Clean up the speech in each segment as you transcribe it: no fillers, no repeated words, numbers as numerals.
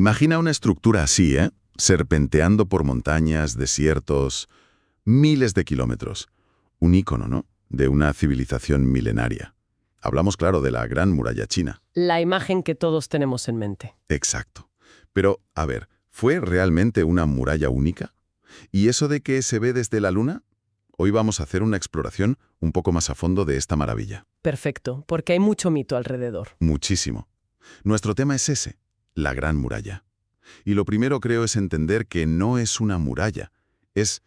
Imagina una estructura así, ¿eh? Serpenteando por montañas, desiertos, miles de kilómetros. Un ícono, ¿no? De una civilización milenaria. Hablamos, claro, de la Gran Muralla China. La imagen que todos tenemos en mente. Exacto. Pero, a ver, ¿fue realmente una muralla única? ¿Y eso de que se ve desde la Luna? Hoy vamos a hacer una exploración un poco más a fondo de esta maravilla. Perfecto, porque hay mucho mito alrededor. Muchísimo. Nuestro tema es ese, la Gran Muralla. Y lo primero creo es entender que no es una muralla, es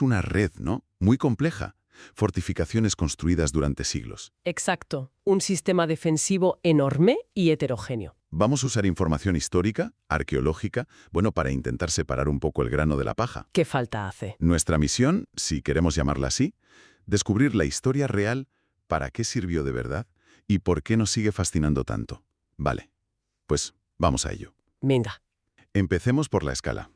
una red, ¿no? Muy compleja. Fortificaciones construidas durante siglos. Exacto, un sistema defensivo enorme y heterogéneo. Vamos a usar información histórica, arqueológica, bueno, para intentar separar un poco el grano de la paja. ¿Qué falta hace? Nuestra misión, si queremos llamarla así, descubrir la historia real, para qué sirvió de verdad y por qué nos sigue fascinando tanto. Vale, pues vamos a ello. Venga. Empecemos por la escala,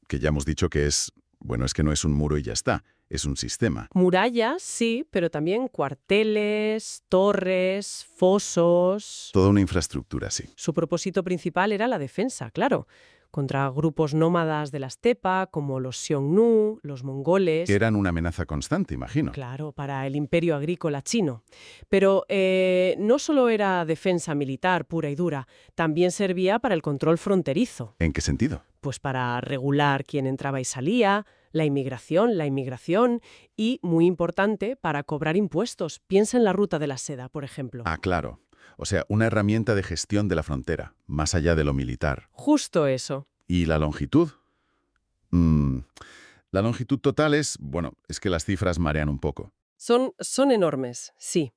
que ya hemos dicho que es, bueno, es que no es un muro y ya está, es un sistema. Murallas, sí, pero también cuarteles, torres, fosos. Toda una infraestructura, sí. Su propósito principal era la defensa, claro, contra grupos nómadas de la estepa, como los Xiongnu, los mongoles. Que eran una amenaza constante, imagino. Claro, para el imperio agrícola chino. Pero no solo era defensa militar pura y dura, también servía para el control fronterizo. ¿En qué sentido? Pues para regular quién entraba y salía, la inmigración y, muy importante, para cobrar impuestos. Piensa en la ruta de la seda, por ejemplo. Ah, claro. O sea, una herramienta de gestión de la frontera, más allá de lo militar. Justo eso. ¿Y la longitud? La longitud total es, bueno, es que las cifras marean un poco. Son enormes, sí.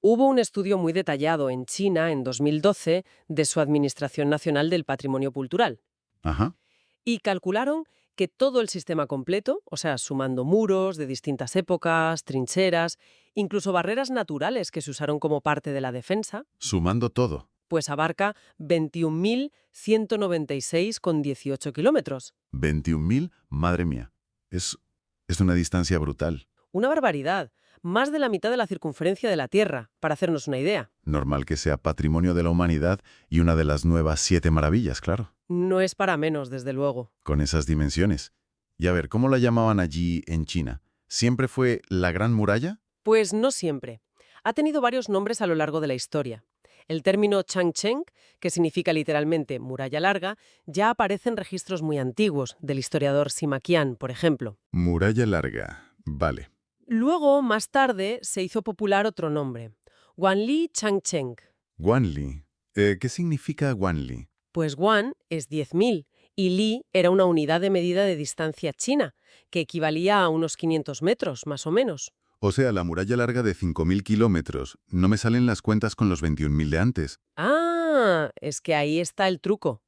Hubo un estudio muy detallado en China en 2012 de su Administración Nacional del Patrimonio Cultural. Ajá. Y calcularon que todo el sistema completo, o sea, sumando muros de distintas épocas, trincheras, incluso barreras naturales que se usaron como parte de la defensa, Sumando todo. pues abarca 21.196,18 kilómetros. 21.000, madre mía. Es una distancia brutal. Una barbaridad. Más de la mitad de la circunferencia de la Tierra, para hacernos una idea. Normal que sea patrimonio de la humanidad y una de las nuevas 7 maravillas, claro. No es para menos, desde luego. Con esas dimensiones. Y a ver, ¿cómo la llamaban allí en China? ¿Siempre fue la Gran Muralla? Pues no siempre. Ha tenido varios nombres a lo largo de la historia. El término Changcheng, que significa literalmente muralla larga, ya aparece en registros muy antiguos, del historiador Sima Qian, por ejemplo. Muralla larga. Vale. Luego, más tarde, se hizo popular otro nombre, Wanli Changcheng. Guanli. ¿Qué significa Guanli? Pues Wan es 10.000 y Li era una unidad de medida de distancia china, que equivalía a unos 500 metros, más o menos. O sea, la muralla larga de 5.000 kilómetros. No me salen las cuentas con los 21.000 de antes. Ah, es que ahí está el truco.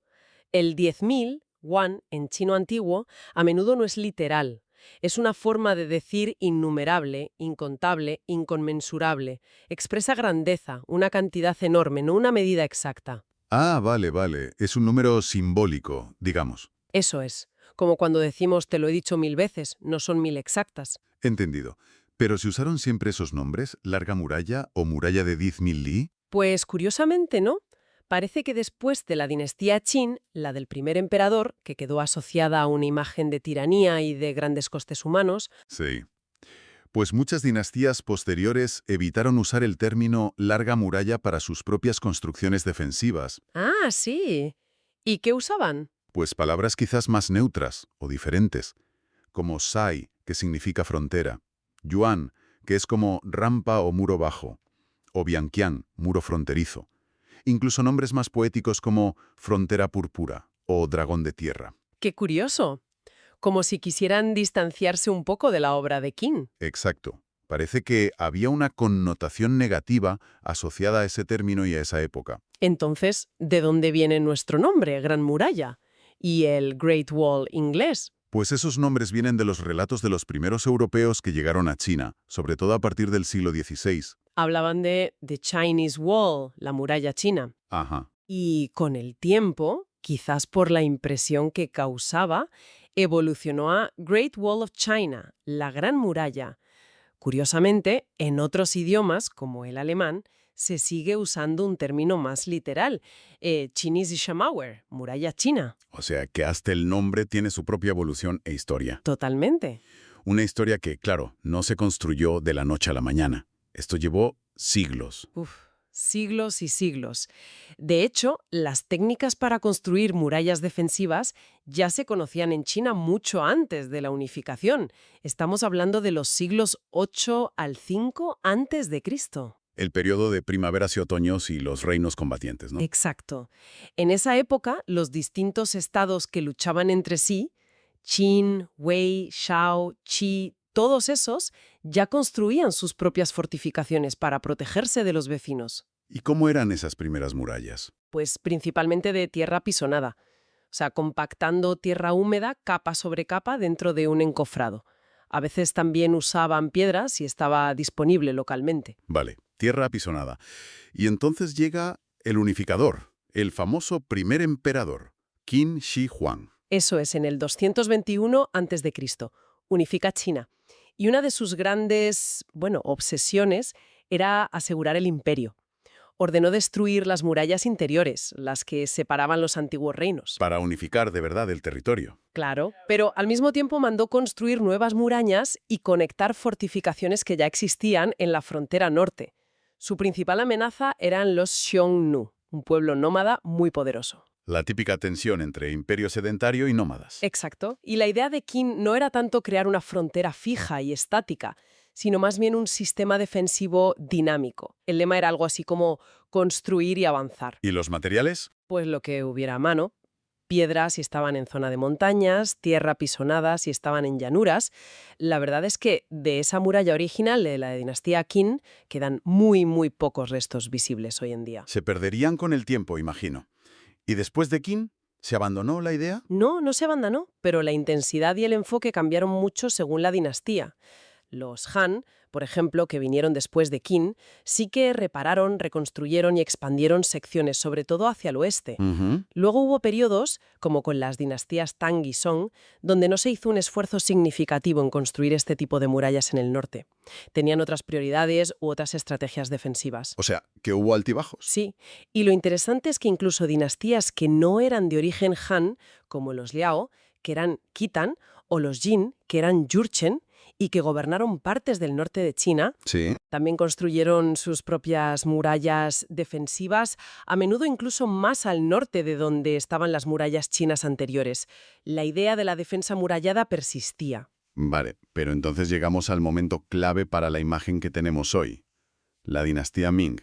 El 10.000, Wan, en chino antiguo, a menudo no es literal. Es una forma de decir innumerable, incontable, inconmensurable. Expresa grandeza, una cantidad enorme, no una medida exacta. Ah, vale, vale. Es un número simbólico, digamos. Eso es. Como cuando decimos te lo he dicho 1000 veces, no son 1000 exactas. Entendido. ¿Pero se usaron siempre esos nombres? ¿Larga muralla o muralla de 10.000 li? Pues curiosamente no. Parece que después de la dinastía Qin, la del primer emperador, que quedó asociada a una imagen de tiranía y de grandes costes humanos, Sí. Pues muchas dinastías posteriores evitaron usar el término larga muralla para sus propias construcciones defensivas. ah, sí. ¿Y qué usaban? Pues palabras quizás más neutras o diferentes, como Sai, que significa frontera, Yuan, que es como rampa o muro bajo, o Bianqiang, muro fronterizo. Incluso nombres más poéticos como frontera púrpura o dragón de tierra. ¡Qué curioso! Como si quisieran distanciarse un poco de la obra de Qin. Exacto. Parece que había una connotación negativa asociada a ese término y a esa época. Entonces, ¿de dónde viene nuestro nombre, Gran Muralla? ¿Y el Great Wall inglés? Pues esos nombres vienen de los relatos de los primeros europeos que llegaron a China, sobre todo a partir del siglo XVI. Hablaban de The Chinese Wall, la muralla china. Ajá. Y con el tiempo, quizás por la impresión que causaba, evolucionó a Great Wall of China, la Gran Muralla. Curiosamente, en otros idiomas, como el alemán, se sigue usando un término más literal, Chinesische Mauer, muralla china. O sea, que hasta el nombre tiene su propia evolución e historia. Totalmente. Una historia que, claro, no se construyó de la noche a la mañana. Esto llevó siglos. Uf, siglos y siglos. De hecho, las técnicas para construir murallas defensivas ya se conocían en China mucho antes de la unificación. Estamos hablando de los siglos 8 al 5 antes de Cristo. El periodo de primaveras y otoños y los reinos combatientes, ¿no? Exacto. En esa época, los distintos estados que luchaban entre sí, Qin, Wei, Shao, Qi, todos esos ya construían sus propias fortificaciones para protegerse de los vecinos. ¿Y cómo eran esas primeras murallas? Pues principalmente de tierra pisonada, o sea, compactando tierra húmeda capa sobre capa dentro de un encofrado. A veces también usaban piedras si estaba disponible localmente. Vale, tierra apisonada. Y entonces llega el unificador, el famoso primer emperador, Qin Shi Huang. Eso es, en el 221 a.C., unifica China. Y una de sus grandes, obsesiones era asegurar el imperio. Ordenó destruir las murallas interiores, las que separaban los antiguos reinos. Para unificar de verdad el territorio. Claro, pero al mismo tiempo mandó construir nuevas murallas y conectar fortificaciones que ya existían en la frontera norte. Su principal amenaza eran los Xiongnu, un pueblo nómada muy poderoso. La típica tensión entre imperio sedentario y nómadas. Exacto. Y la idea de Qin no era tanto crear una frontera fija y estática, sino más bien un sistema defensivo dinámico. El lema era algo así como construir y avanzar. ¿Y los materiales? Pues lo que hubiera a mano. Piedras si estaban en zona de montañas, tierra pisonada si estaban en llanuras. La verdad es que de esa muralla original de la dinastía Qin quedan muy, muy pocos restos visibles hoy en día. Se perderían con el tiempo, imagino. ¿Y después de Qin, se abandonó la idea? No, no se abandonó, pero la intensidad y el enfoque cambiaron mucho según la dinastía. Los Han, por ejemplo, que vinieron después de Qin, sí que repararon, reconstruyeron y expandieron secciones, sobre todo hacia el oeste. Ujú. Luego hubo periodos, como con las dinastías Tang y Song, donde no se hizo un esfuerzo significativo en construir este tipo de murallas en el norte. Tenían otras prioridades u otras estrategias defensivas. O sea, que hubo altibajos. Sí, y lo interesante es que incluso dinastías que no eran de origen Han, como los Liao, que eran Khitan, o los Jin, que eran Jurchen, y que gobernaron partes del norte de China, Sí. también construyeron sus propias murallas defensivas, a menudo incluso más al norte de donde estaban las murallas chinas anteriores. La idea de la defensa murallada persistía. Vale, pero entonces llegamos al momento clave para la imagen que tenemos hoy. La dinastía Ming.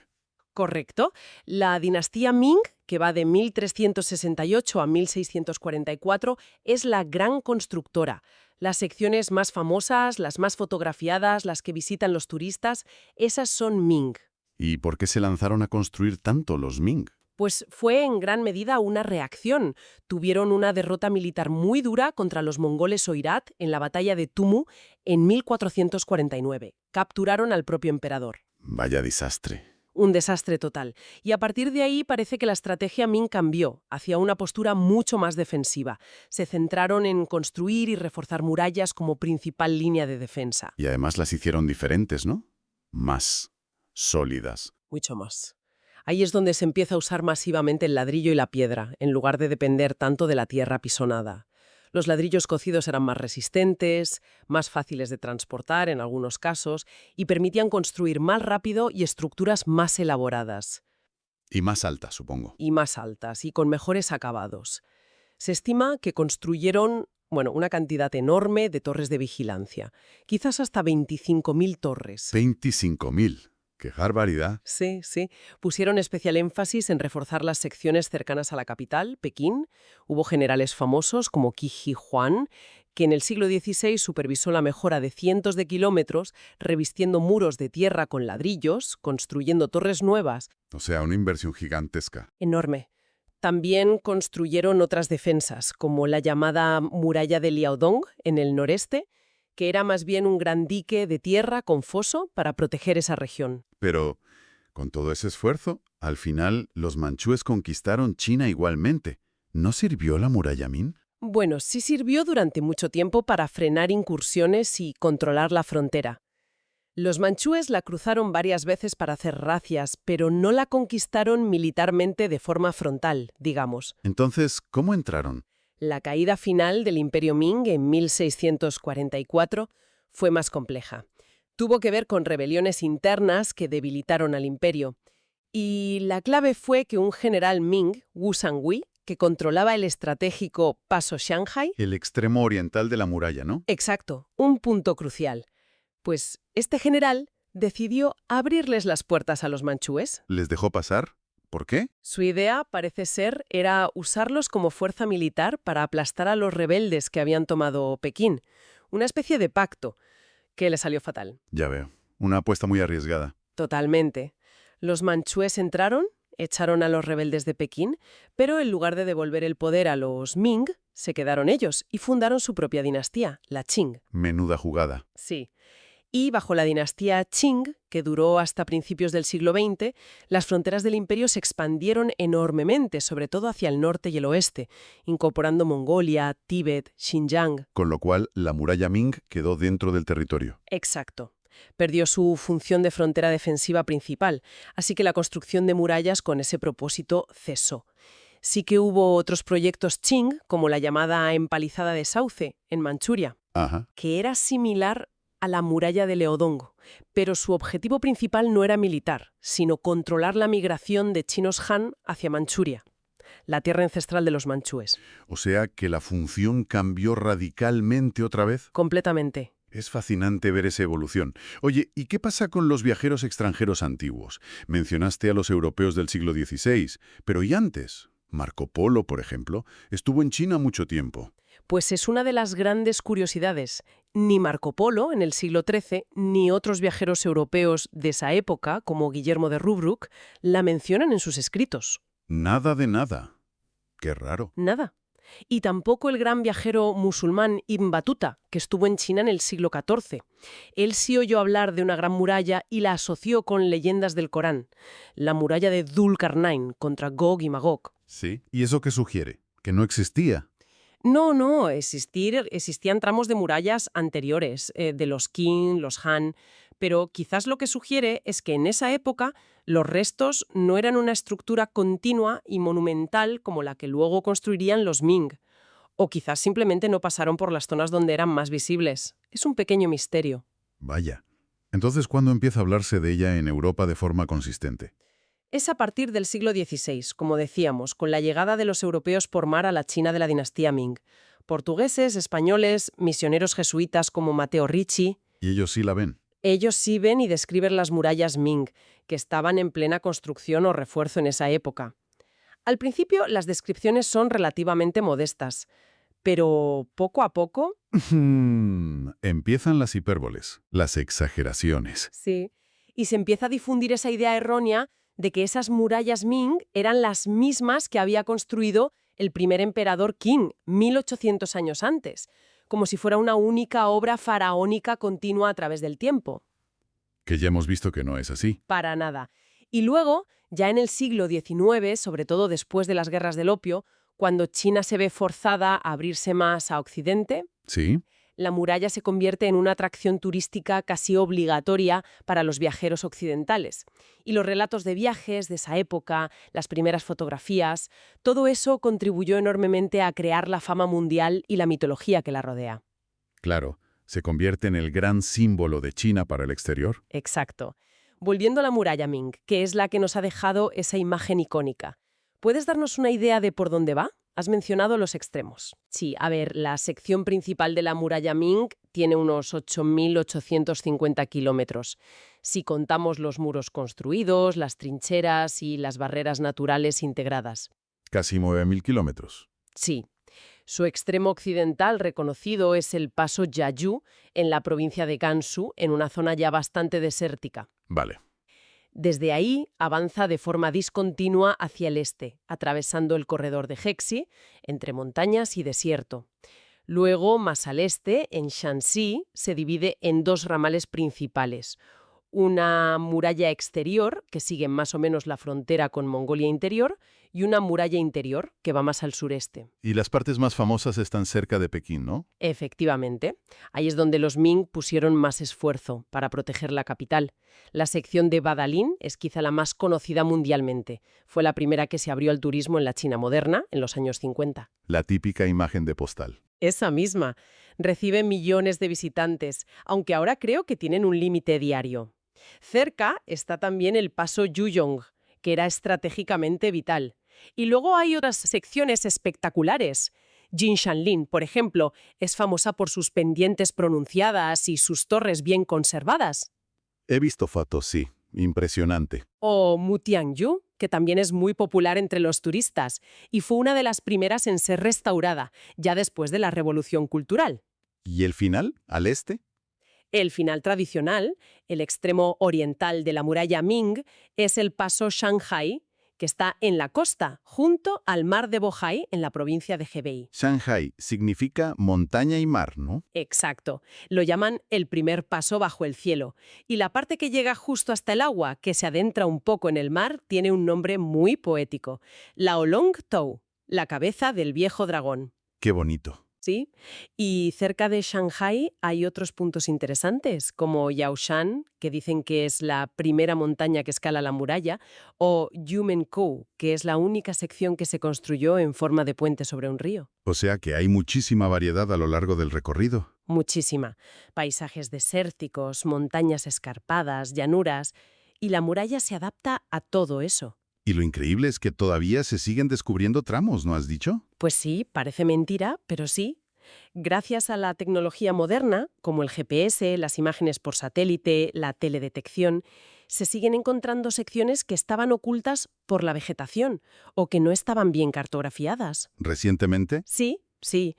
Correcto. La dinastía Ming, que va de 1368 a 1644, es la gran constructora. Las secciones más famosas, las más fotografiadas, las que visitan los turistas, esas son Ming. ¿Y por qué se lanzaron a construir tanto los Ming? Pues fue en gran medida una reacción. Tuvieron una derrota militar muy dura contra los mongoles Oirat en la batalla de Tumu en 1449. Capturaron al propio emperador. Vaya desastre. Un desastre total. Y a partir de ahí parece que la estrategia Ming cambió hacia una postura mucho más defensiva. Se centraron en construir y reforzar murallas como principal línea de defensa. Y además las hicieron diferentes, ¿no? Más sólidas. Mucho más. Ahí es donde se empieza a usar masivamente el ladrillo y la piedra, en lugar de depender tanto de la tierra pisonada. Los ladrillos cocidos eran más resistentes, más fáciles de transportar en algunos casos, y permitían construir más rápido y estructuras más elaboradas. Y más altas, supongo. Y más altas, y con mejores acabados. Se estima que construyeron, una cantidad enorme de torres de vigilancia, quizás hasta 25.000 torres. 25.000. ¡Qué barbaridad! Sí, sí. Pusieron especial énfasis en reforzar las secciones cercanas a la capital, Pekín. Hubo generales famosos como Qi Shi Huang, que en el siglo XVI supervisó la mejora de cientos de kilómetros, revistiendo muros de tierra con ladrillos, construyendo torres nuevas. O sea, una inversión gigantesca. Enorme. También construyeron otras defensas, como la llamada muralla de Liaodong, en el noreste, que era más bien un gran dique de tierra con foso para proteger esa región. Pero, con todo ese esfuerzo, al final los manchúes conquistaron China igualmente. ¿No sirvió la muralla Ming? Bueno, sí sirvió durante mucho tiempo para frenar incursiones y controlar la frontera. Los manchúes la cruzaron varias veces para hacer razias, pero no la conquistaron militarmente de forma frontal, digamos. Entonces, ¿cómo entraron? La caída final del Imperio Ming en 1644 fue más compleja. Tuvo que ver con rebeliones internas que debilitaron al imperio. Y la clave fue que un general Ming, Wu Sangui, que controlaba el estratégico Paso Shanghai. El extremo oriental de la muralla, ¿no? Exacto, un punto crucial. Pues este general decidió abrirles las puertas a los manchúes. ¿Les dejó pasar? ¿Por qué? Su idea, parece ser, era usarlos como fuerza militar para aplastar a los rebeldes que habían tomado Pekín. Una especie de pacto que le salió fatal. Ya veo. Una apuesta muy arriesgada. Totalmente. Los manchúes entraron, echaron a los rebeldes de Pekín, pero en lugar de devolver el poder a los Ming, se quedaron ellos y fundaron su propia dinastía, la Qing. Menuda jugada. Sí. Y bajo la dinastía Qing, que duró hasta principios del siglo XX, las fronteras del imperio se expandieron enormemente, sobre todo hacia el norte y el oeste, incorporando Mongolia, Tíbet, Xinjiang. Con lo cual, la muralla Ming quedó dentro del territorio. Exacto. Perdió su función de frontera defensiva principal, así que la construcción de murallas con ese propósito cesó. Sí que hubo otros proyectos Qing, como la llamada empalizada de Sauce, en Manchuria, Ajá. que era similar a la muralla de Leodongo, pero su objetivo principal no era militar, sino controlar la migración de chinos Han hacia Manchuria, la tierra ancestral de los manchúes. O sea que la función cambió radicalmente otra vez. Completamente. Es fascinante ver esa evolución. Oye, ¿y qué pasa con los viajeros extranjeros antiguos? Mencionaste a los europeos del siglo XVI, pero ¿y antes? Marco Polo, por ejemplo, estuvo en China mucho tiempo. Pues es una de las grandes curiosidades. Ni Marco Polo, en el siglo XIII, ni otros viajeros europeos de esa época, como Guillermo de Rubruck, la mencionan en sus escritos. Nada de nada. Qué raro. Nada. Y tampoco el gran viajero musulmán Ibn Battuta, que estuvo en China en el siglo XIV. Él sí oyó hablar de una gran muralla y la asoció con leyendas del Corán. La muralla de Dhul Qarnayn contra Gog y Magog. Sí. ¿Y eso qué sugiere? ¿Que no existía? No, existían tramos de murallas anteriores, de los Qing, los Han, pero quizás lo que sugiere es que en esa época los restos no eran una estructura continua y monumental como la que luego construirían los Ming, o quizás simplemente no pasaron por las zonas donde eran más visibles. Es un pequeño misterio. Vaya. Entonces, ¿cuándo empieza a hablarse de ella en Europa de forma consistente? Es a partir del siglo XVI, como decíamos, con la llegada de los europeos por mar a la China de la dinastía Ming. Portugueses, españoles, misioneros jesuitas como Matteo Ricci. ¿Y ellos sí la ven? Ellos sí ven y describen las murallas Ming, que estaban en plena construcción o refuerzo en esa época. Al principio, las descripciones son relativamente modestas, pero poco a poco... Empiezan las hipérboles, las exageraciones. Sí. Y se empieza a difundir esa idea errónea de que esas murallas Ming eran las mismas que había construido el primer emperador Qing 1800 años antes, como si fuera una única obra faraónica continua a través del tiempo. Que ya hemos visto que no es así. Para nada. Y luego, ya en el siglo XIX, sobre todo después de las guerras del opio, cuando China se ve forzada a abrirse más a Occidente, ¿Sí? la muralla se convierte en una atracción turística casi obligatoria para los viajeros occidentales. Y los relatos de viajes de esa época, las primeras fotografías, todo eso contribuyó enormemente a crear la fama mundial y la mitología que la rodea. Claro, se convierte en el gran símbolo de China para el exterior. Exacto. Volviendo a la muralla Ming, que es la que nos ha dejado esa imagen icónica. ¿Puedes darnos una idea de por dónde va? Has mencionado los extremos. Sí, a ver, la sección principal de la muralla Ming tiene unos 8.850 kilómetros. Si contamos los muros construidos, las trincheras y las barreras naturales integradas. Casi 9.000 kilómetros. Sí. Su extremo occidental reconocido es el paso Yayu, en la provincia de Gansu, en una zona ya bastante desértica. Vale. Desde ahí avanza de forma discontinua hacia el este, atravesando el corredor de Hexi, entre montañas y desierto. Luego, más al este, en Shanxi, se divide en dos ramales principales. una muralla exterior, que sigue más o menos la frontera con Mongolia Interior, y una muralla interior, que va más al sureste. Y las partes más famosas están cerca de Pekín, ¿no? Efectivamente. Ahí es donde los Ming pusieron más esfuerzo para proteger la capital. La sección de Badalin es quizá la más conocida mundialmente. Fue la primera que se abrió al turismo en la China moderna, en los años 50. La típica imagen de postal. Esa misma. Recibe millones de visitantes, aunque ahora creo que tienen un límite diario. Cerca está también el paso Yuyong, que era estratégicamente vital. Y luego hay otras secciones espectaculares. Jinshanlin, por ejemplo, es famosa por sus pendientes pronunciadas y sus torres bien conservadas. He visto fotos, sí. Impresionante. O Mutianyu, que también es muy popular entre los turistas y fue una de las primeras en ser restaurada, ya después de la Revolución Cultural. ¿Y el final? ¿Al este? El final tradicional, el extremo oriental de la muralla Ming, es el paso Shanghai, que está en la costa, junto al mar de Bohai, en la provincia de Hebei. Shanghai significa montaña y mar, ¿no? Exacto. Lo llaman el primer paso bajo el cielo. Y la parte que llega justo hasta el agua, que se adentra un poco en el mar, tiene un nombre muy poético. Laolong Tou, la cabeza del viejo dragón. Qué bonito. ¿Sí? Y cerca de Shanghai hay otros puntos interesantes, como Yaoshan, que dicen que es la primera montaña que escala la muralla, o Yumenkou, que es la única sección que se construyó en forma de puente sobre un río. O sea que hay muchísima variedad a lo largo del recorrido. Muchísima. Paisajes desérticos, montañas escarpadas, llanuras, y la muralla se adapta a todo eso. Y lo increíble es que todavía se siguen descubriendo tramos, ¿no has dicho? Pues sí, parece mentira, pero sí. Gracias a la tecnología moderna, como el GPS, las imágenes por satélite, la teledetección, se siguen encontrando secciones que estaban ocultas por la vegetación o que no estaban bien cartografiadas. Recientemente, Sí, sí.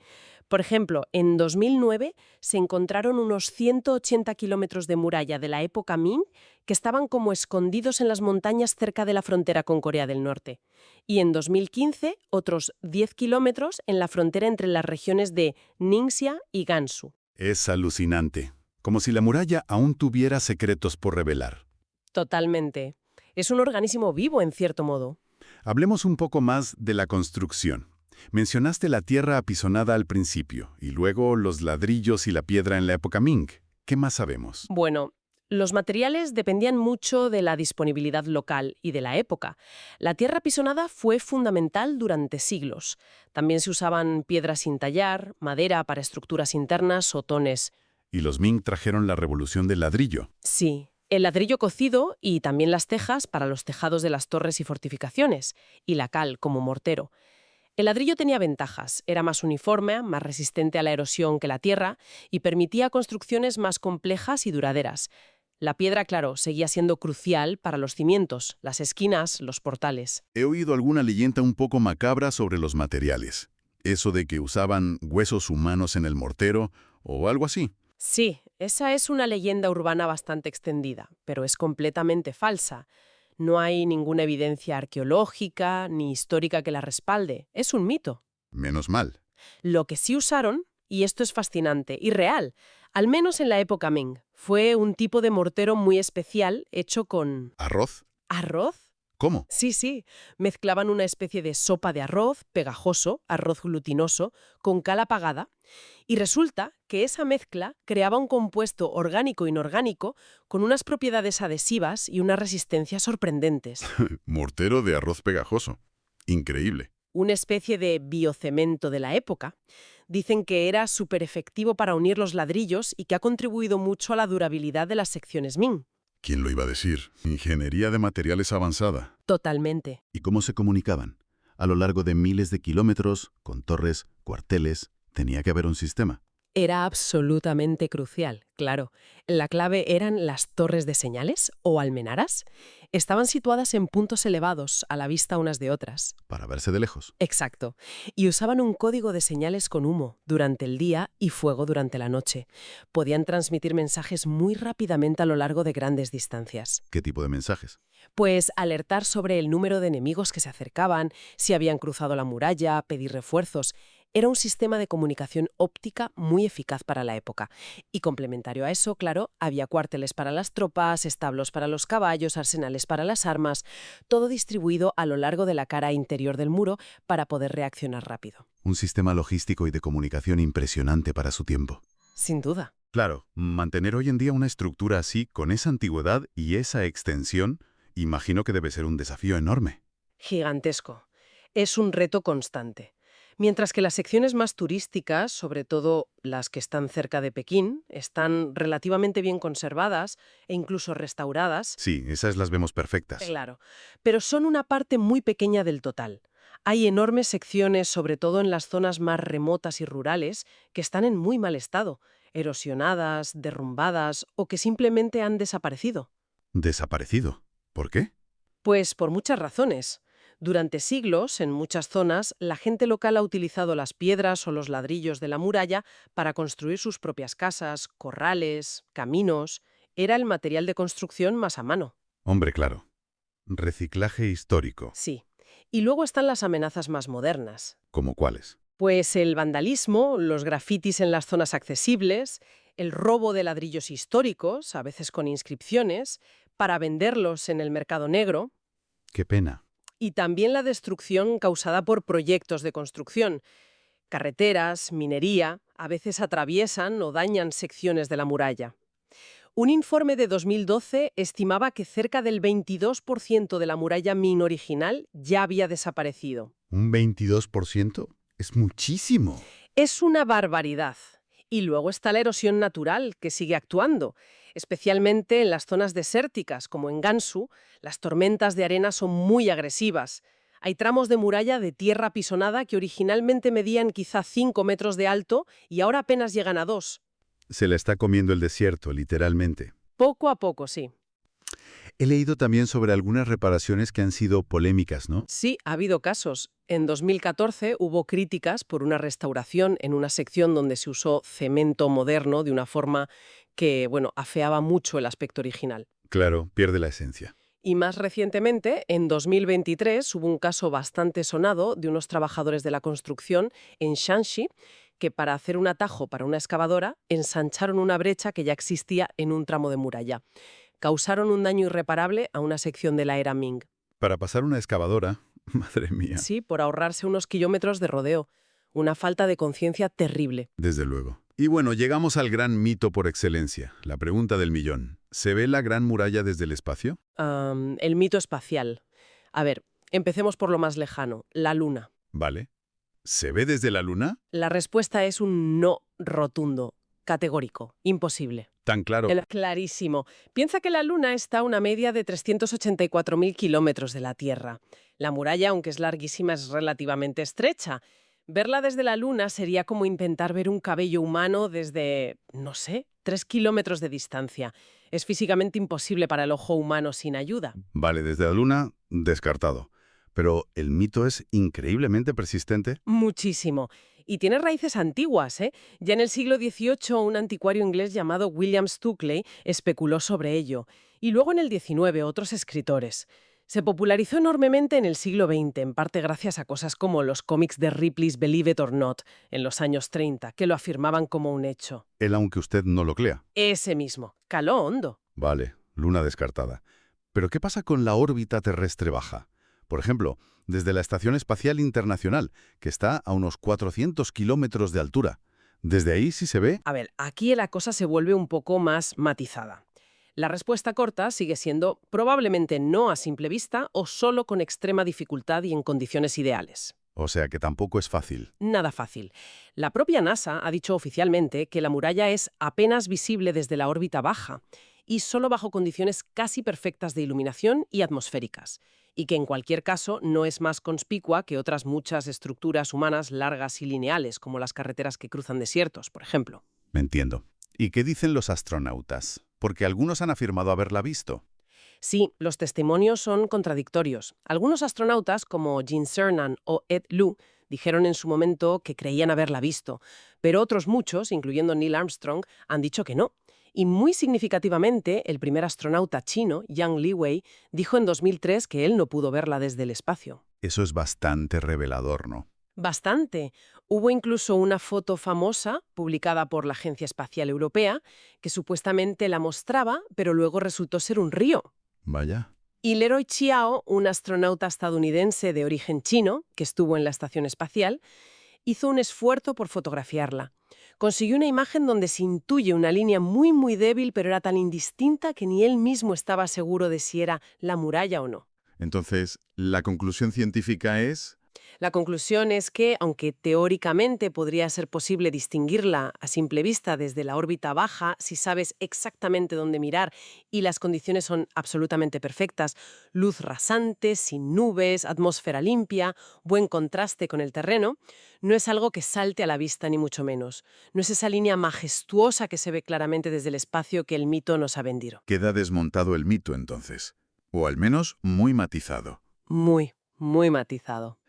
Por ejemplo, en 2009 se encontraron unos 180 kilómetros de muralla de la época Ming que estaban como escondidos en las montañas cerca de la frontera con Corea del Norte. Y en 2015, otros 10 kilómetros en la frontera entre las regiones de Ningxia y Gansu. es alucinante. Como si la muralla aún tuviera secretos por revelar. Totalmente. Es un organismo vivo, en cierto modo. Hablemos un poco más de la construcción. Mencionaste la tierra apisonada al principio, y luego los ladrillos y la piedra en la época Ming. ¿Qué más sabemos? Bueno, los materiales dependían mucho de la disponibilidad local y de la época. La tierra apisonada fue fundamental durante siglos. También se usaban piedras sin tallar, madera para estructuras internas o tones. Y los Ming trajeron la revolución del ladrillo. Sí, el ladrillo cocido y también las tejas para los tejados de las torres y fortificaciones, y la cal como mortero. El ladrillo tenía ventajas, era más uniforme, más resistente a la erosión que la tierra y permitía construcciones más complejas y duraderas. La piedra, claro, seguía siendo crucial para los cimientos, las esquinas, los portales. He oído alguna leyenda un poco macabra sobre los materiales. Eso de que usaban huesos humanos en el mortero o algo así. Sí, esa es una leyenda urbana bastante extendida, pero es completamente falsa. No hay ninguna evidencia arqueológica ni histórica que la respalde. Es un mito. Menos mal. Lo que sí usaron, y esto es fascinante y real, al menos en la época Ming, fue un tipo de mortero muy especial hecho con... ¿Arroz? ¿Arroz? ¿Cómo? Sí, sí. Mezclaban una especie de sopa de arroz, pegajoso, arroz glutinoso, con cal apagada, y resulta que esa mezcla creaba un compuesto orgánico-inorgánico con unas propiedades adhesivas y una resistencia sorprendentes. Mortero de arroz pegajoso. Increíble. Una especie de biocemento de la época. Dicen que era súper efectivo para unir los ladrillos y que ha contribuido mucho a la durabilidad de las secciones Ming. ¿Quién lo iba a decir? Ingeniería de materiales avanzada. Totalmente. ¿Y cómo se comunicaban? A lo largo de miles de kilómetros, con torres, cuarteles, tenía que haber un sistema. Era absolutamente crucial, claro. La clave eran las torres de señales o almenaras. Estaban situadas en puntos elevados, a la vista unas de otras. Para verse de lejos. Exacto. Y usaban un código de señales con humo durante el día y fuego durante la noche. Podían transmitir mensajes muy rápidamente a lo largo de grandes distancias. ¿Qué tipo de mensajes? Pues alertar sobre el número de enemigos que se acercaban, si habían cruzado la muralla, pedir refuerzos. Era un sistema de comunicación óptica muy eficaz para la época. Y complementario a eso, claro, había cuarteles para las tropas, establos para los caballos, arsenales para las armas, todo distribuido a lo largo de la cara interior del muro para poder reaccionar rápido. Un sistema logístico y de comunicación impresionante para su tiempo. Sin duda. Claro, mantener hoy en día una estructura así, con esa antigüedad y esa extensión, imagino que debe ser un desafío enorme. Gigantesco. Es un reto constante. Mientras que las secciones más turísticas, sobre todo las que están cerca de Pekín, están relativamente bien conservadas e incluso restauradas, Sí, esas las vemos perfectas. claro, pero son una parte muy pequeña del total. Hay enormes secciones, sobre todo en las zonas más remotas y rurales, que están en muy mal estado, erosionadas, derrumbadas o que simplemente han desaparecido. Desaparecido. ¿Por qué? Pues por muchas razones. Durante siglos, en muchas zonas, la gente local ha utilizado las piedras o los ladrillos de la muralla para construir sus propias casas, corrales, caminos. Era el material de construcción más a mano. Hombre, claro. Reciclaje histórico. Sí. Y luego están las amenazas más modernas. ¿Cómo cuáles? Pues el vandalismo, los grafitis en las zonas accesibles, el robo de ladrillos históricos, a veces con inscripciones, para venderlos en el mercado negro, Qué pena. y también la destrucción causada por proyectos de construcción. Carreteras, minería, a veces atraviesan o dañan secciones de la muralla. Un informe de 2012 estimaba que cerca del 22% de la muralla Ming original ya había desaparecido. ¿Un 22%? Es muchísimo. Es una barbaridad. Y luego está la erosión natural, que sigue actuando. Especialmente en las zonas desérticas, como en Gansu, las tormentas de arena son muy agresivas. Hay tramos de muralla de tierra apisonada que originalmente medían quizá 5 metros de alto y ahora apenas llegan a 2. Se la está comiendo el desierto, literalmente. Poco a poco, sí. He leído también sobre algunas reparaciones que han sido polémicas, ¿no? Sí, ha habido casos. En 2014 hubo críticas por una restauración en una sección donde se usó cemento moderno de una forma que, bueno, afeaba mucho el aspecto original. Claro, pierde la esencia. Y más recientemente, en 2023, hubo un caso bastante sonado de unos trabajadores de la construcción en Shanxi que para hacer un atajo para una excavadora ensancharon una brecha que ya existía en un tramo de muralla. Causaron un daño irreparable a una sección de la era Ming. Para pasar una excavadora, madre mía. Sí, por ahorrarse unos kilómetros de rodeo. Una falta de conciencia terrible. Desde luego. Y bueno, llegamos al gran mito por excelencia, la pregunta del millón. ¿Se ve la Gran Muralla desde el espacio? El mito espacial. A ver, empecemos por lo más lejano, la Luna. Vale. ¿Se ve desde la Luna? La respuesta es un no rotundo, categórico, imposible. Tan claro. Clarísimo. Piensa que la Luna está a una media de 384.000 kilómetros de la Tierra. La muralla, aunque es larguísima, es relativamente estrecha. Verla desde la Luna sería como intentar ver un cabello humano desde, no sé, 3 kilómetros de distancia. Es físicamente imposible para el ojo humano sin ayuda. Vale, desde la Luna, descartado. Pero el mito es increíblemente persistente. Muchísimo. Y tiene raíces antiguas, ¿eh? Ya en el siglo XVIII un anticuario inglés llamado William Stukeley especuló sobre ello. Y luego en el XIX otros escritores. Se popularizó enormemente en el siglo XX, en parte gracias a cosas como los cómics de Ripley's Believe It or Not, en los años 30, que lo afirmaban como un hecho. Él, aunque usted no lo crea. Ese mismo. Caló hondo. Vale, Luna descartada. Pero ¿qué pasa con la órbita terrestre baja? Por ejemplo, desde la Estación Espacial Internacional, que está a unos 400 kilómetros de altura. ¿Desde ahí sí se ve? A ver, aquí la cosa se vuelve un poco más matizada. La respuesta corta sigue siendo probablemente no a simple vista o solo con extrema dificultad y en condiciones ideales. O sea que tampoco es fácil. Nada fácil. La propia NASA ha dicho oficialmente que la muralla es apenas visible desde la órbita baja y solo bajo condiciones casi perfectas de iluminación y atmosféricas, y que en cualquier caso no es más conspicua que otras muchas estructuras humanas largas y lineales, como las carreteras que cruzan desiertos, por ejemplo. Me entiendo. ¿Y qué dicen los astronautas? Porque algunos han afirmado haberla visto. Sí, los testimonios son contradictorios. Algunos astronautas, como Gene Cernan o Ed Lu, dijeron en su momento que creían haberla visto, pero otros muchos, incluyendo Neil Armstrong, han dicho que no. Y muy significativamente, el primer astronauta chino, Yang Liwei, dijo en 2003 que él no pudo verla desde el espacio. Eso es bastante revelador, ¿no? Bastante. Hubo incluso una foto famosa, publicada por la Agencia Espacial Europea, que supuestamente la mostraba, pero luego resultó ser un río. Vaya. Y Leroy Chiao, un astronauta estadounidense de origen chino, que estuvo en la estación espacial, hizo un esfuerzo por fotografiarla. Consiguió una imagen donde se intuye una línea muy débil, pero era tan indistinta que ni él mismo estaba seguro de si era la muralla o no. Entonces, la conclusión científica es... La conclusión es que, aunque teóricamente podría ser posible distinguirla a simple vista desde la órbita baja, si sabes exactamente dónde mirar y las condiciones son absolutamente perfectas, luz rasante, sin nubes, atmósfera limpia, buen contraste con el terreno, no es algo que salte a la vista ni mucho menos. No es esa línea majestuosa que se ve claramente desde el espacio que el mito nos ha vendido. Queda desmontado el mito, entonces. O al menos muy matizado. Muy matizado.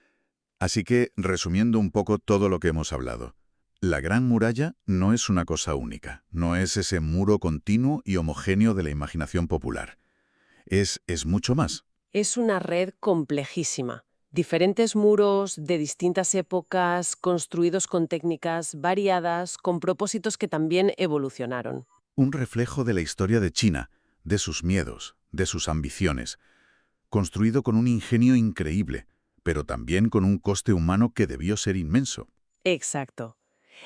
Así que, resumiendo un poco todo lo que hemos hablado, la Gran Muralla no es una cosa única, no es ese muro continuo y homogéneo de la imaginación popular. Es mucho más. Es una red complejísima. Diferentes muros de distintas épocas, construidos con técnicas variadas, con propósitos que también evolucionaron. Un reflejo de la historia de China, de sus miedos, de sus ambiciones, construido con un ingenio increíble, pero también con un coste humano que debió ser inmenso. Exacto.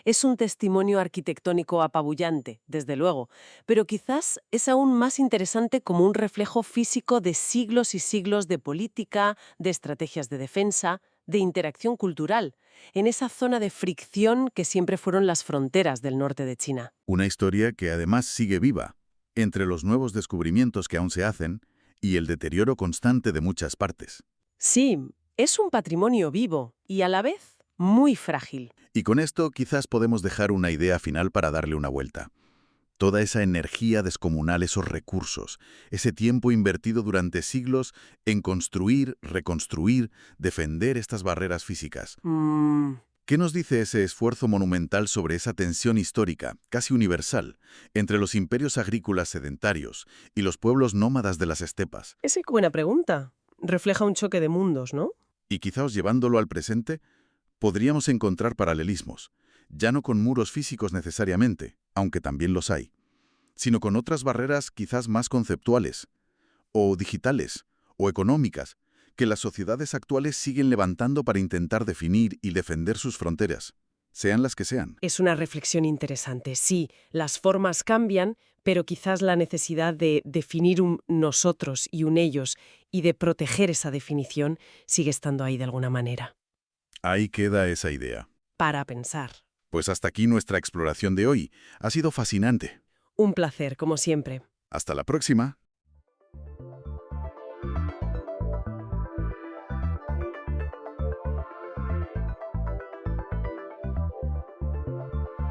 Es un testimonio arquitectónico apabullante, desde luego, pero quizás es aún más interesante como un reflejo físico de siglos y siglos de política, de estrategias de defensa, de interacción cultural, en esa zona de fricción que siempre fueron las fronteras del norte de China. Una historia que además sigue viva, entre los nuevos descubrimientos que aún se hacen y el deterioro constante de muchas partes. Sí, es un patrimonio vivo y a la vez muy frágil. Y con esto quizás podemos dejar una idea final para darle una vuelta. Toda esa energía descomunal, esos recursos, ese tiempo invertido durante siglos en construir, reconstruir, defender estas barreras físicas. ¿Qué nos dice ese esfuerzo monumental sobre esa tensión histórica, casi universal, entre los imperios agrícolas sedentarios y los pueblos nómadas de las estepas? Esa es buena pregunta. Refleja un choque de mundos, ¿no? Y quizás llevándolo al presente, podríamos encontrar paralelismos, ya no con muros físicos necesariamente, aunque también los hay, sino con otras barreras quizás más conceptuales, o digitales, o económicas, que las sociedades actuales siguen levantando para intentar definir y defender sus fronteras, sean las que sean. Es una reflexión interesante. Sí, las formas cambian, pero quizás la necesidad de definir un nosotros y un ellos y de proteger esa definición sigue estando ahí de alguna manera. Ahí queda esa idea. Para pensar. Pues hasta aquí nuestra exploración de hoy. Ha sido fascinante. Un placer, como siempre. Hasta la próxima.